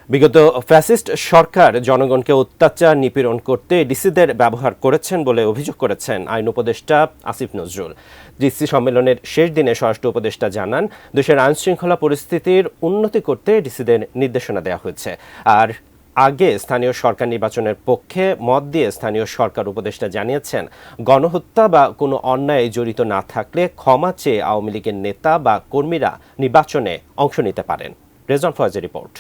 বিগত ফ্যাসিস্ট সরকার জনগণকে অত্যাচার নিপীড়ন করতে ডিসিদের ব্যবহার করেছেন বলে অভিযোগ করেছেন আইন উপদেষ্টা আসিফ নজরুল। ডিসি সম্মেলনের শেষ দিনে স্বরাষ্ট্র উপদেষ্টা জানান, দেশের আইনশৃঙ্খলা পরিস্থিতির উন্নতি করতে ডিসিদের নির্দেশনা দেওয়া হয়েছে। আর আগে স্থানীয় সরকার নির্বাচনের পক্ষে মত দিয়ে স্থানীয় সরকার উপদেষ্টা জানিয়েছেন, গণহত্যা বা কোনো অন্যায় জড়িত না থাকলে ক্ষমা চেয়ে আওয়ামী লীগের নেতা বা কর্মীরা নির্বাচনে অংশ নিতে পারেন। রেজন ফয়েজের রিপোর্ট।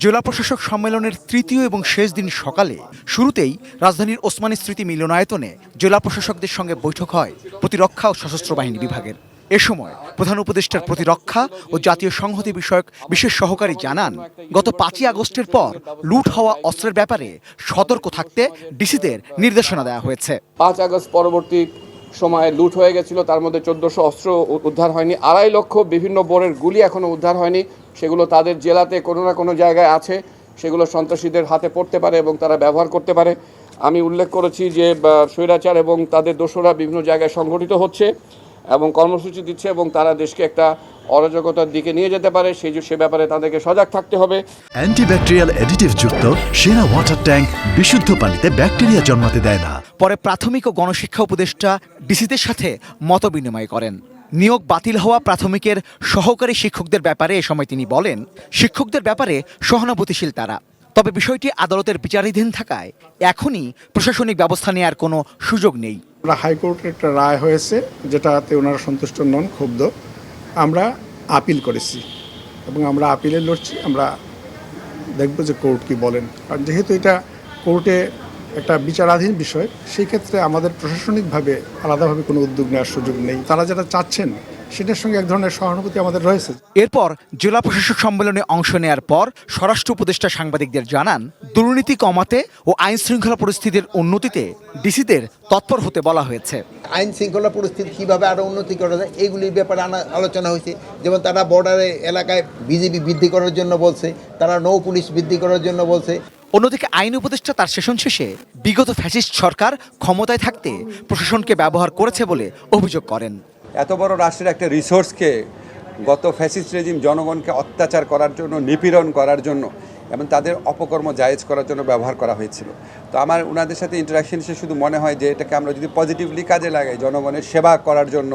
জেলা প্রশাসক সম্মেলনের তৃতীয় এবং শেষ দিন সকালে শুরুতেই রাজধানীর ওসমানী স্মৃতি মিলনায়তনে জেলা প্রশাসকদের সঙ্গে বৈঠক হয় প্রতিরক্ষা ও সশস্ত্র বাহিনী বিভাগের। এ সময় প্রধান উপদেষ্টার প্রতিরক্ষা ও জাতীয় সংহতি বিষয়ক বিশেষ সহকারী জানান, গত ৫ই আগস্টের পর লুট হওয়া অস্ত্রের ব্যাপারে সতর্ক থাকতে ডিসিদের নির্দেশনা দেওয়া হয়েছে। ৫ আগস্ট পরবর্তী সময়ে লুট হয়ে গেছিল, তার মধ্যে ১৪০০ অস্ত্র উদ্ধার হয়নি, ২.৫ লক্ষ বিভিন্ন বোরের গুলি এখনো উদ্ধার হয়নি। সেগুলো তাদের জেলাতে কোনো না কোনো জায়গায় আছে, সেগুলো সন্ত্রাসীদের হাতে পড়তে পারে এবং তারা ব্যবহার করতে পারে। আমি উল্লেখ করেছি যে স্বৈরাচার এবং তাদের দোসররা বিভিন্ন জায়গায় সংগঠিত হচ্ছে এবং কর্মসূচি দিচ্ছে এবং তারা দেশকে একটা অরাজকতার দিকে নিয়ে যেতে পারে, সে ব্যাপারে তাদেরকে সজাগ থাকতে হবে। অ্যান্টিব্যাকটেরিয়াল অ্যাডিটিভ যুক্ত সেরা ওয়াটার ট্যাঙ্ক বিশুদ্ধ পানিতে ব্যাকটেরিয়া জন্মাতে দেয় না। পরে প্রাথমিক ও গণশিক্ষা উপদেষ্টা ডিসিদের সাথে মত বিনিময় করেন। নিয়োগ বাতিল হওয়া প্রাথমিকের সহকারী শিক্ষকদের ব্যাপারে এ সময় তিনি বলেন, শিক্ষকদের ব্যাপারে সহানুভূতিশীল তারা, তবে বিষয়টি আদালতের বিচারাধীন থাকায় এখনই প্রশাসনিক ব্যবস্থা নেওয়ার কোনো সুযোগ নেই। হাইকোর্টের একটা রায় হয়েছে, যেটাতে ওনারা সন্তুষ্ট নন, ক্ষুব্ধ। আমরা আপিল করেছি এবং আমরা আপিলে লড়ছি। আমরা দেখব যে কোর্ট কি বলেন, কারণ যেহেতু এটা কোর্টে একটা বিচারাধীন বিষয়, সেই ক্ষেত্রে আমাদের প্রশাসনিকভাবে আলাদাভাবে কোনো উদ্যোগ নেওয়ার সুযোগ নেই। তারা যেটা চাচ্ছেন সেটার সঙ্গে এক ধরনের সহানুভূতি আমাদের রয়েছে। এরপর জেলা প্রশাসক সম্মেলনে অংশ নেয়ার পর স্বরাষ্ট্র উপদেষ্টা সাংবাদিকদের জানান, দুর্নীতি কমাতে ও আইন শৃঙ্খলা পরিস্থিতির উন্নতিতে ডিসিদের তৎপর হতে বলা হয়েছে। আইন শৃঙ্খলা পরিস্থিতি কীভাবে আরও উন্নতি করা যায় এইগুলির ব্যাপারে আলোচনা হয়েছে। যেমন তারা বর্ডারে এলাকায় বিজিবি বৃদ্ধি করার জন্য বলছে, তারা নৌ পুলিশ বৃদ্ধি করার জন্য বলছে। অন্যদিকে আইন উপদেষ্টা তার সেশন শেষে বিগত ফ্যাসিস্ট সরকার ক্ষমতায় থাকতে প্রশাসনকে ব্যবহার করেছে বলে অভিযোগ করেন। এত বড় রাষ্ট্রের একটা রিসোর্সকে গত ফ্যাসিস্ট রেজিম জনগণকে অত্যাচার করার জন্য, নিপীড়ন করার জন্য এবং তাদের অপকর্ম জায়েজ করার জন্য ব্যবহার করা হয়েছিল। তো আমার ওনাদের সাথে ইন্টারাকশন এসে শুধু মনে হয় যে এটাকে আমরা যদি পজিটিভলি কাজে লাগাই, জনগণের সেবা করার জন্য,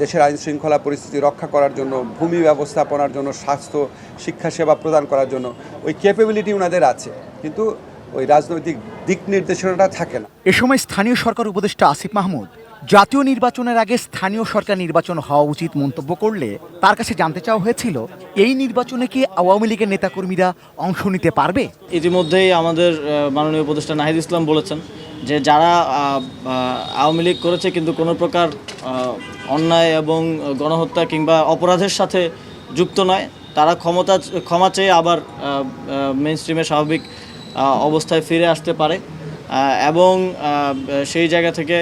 দেশের আইন শৃঙ্খলা পরিস্থিতি রক্ষা করার জন্য, ভূমি ব্যবস্থাপনার জন্য, স্বাস্থ্য শিক্ষা সেবা প্রদান করার জন্য ওই ক্যাপাবিলিটি ওনাদের আছে, কিন্তু ওই রাজনৈতিক দিক নির্দেশনাটা থাকে না। এ সময় স্থানীয় সরকার উপদেষ্টা আসিফ মাহমুদ জাতীয় নির্বাচনের আগে স্থানীয় সরকার নির্বাচন হওয়া উচিত মন্তব্য করলে তার কাছে জানতে চাওয়া হয়েছিল, এই নির্বাচনে কি আওয়ামী লীগের নেতাকর্মীরা অংশ নিতে পারবে? ইতিমধ্যেই আমাদের মাননীয় উপদেষ্টা নাহিদ ইসলাম বলেছেন যে যারা আওয়ামী লীগ করেছে কিন্তু কোনো প্রকার অন্যায় এবং গণহত্যা কিংবা অপরাধের সাথে যুক্ত নয়, তারা ক্ষমা চেয়ে আবার মেইন স্ট্রিমে স্বাভাবিক অবস্থায় ফিরে আসতে পারে এবং সেই জায়গা থেকে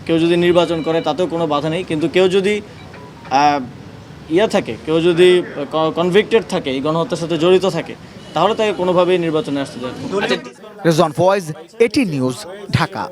কেউ যদি নির্বাচন করে তাতেও কোনো বাধা নেই। কিন্তু কেউ যদি কেউ যদি কনভিক্টেড থাকে, এই গণহত্যার সাথে জড়িত থাকে, তাহলে তাকে কোনোভাবেই নির্বাচনে আসতে দেয়। রেজন ফয়েজ, এটি নিউজ, ঢাকা।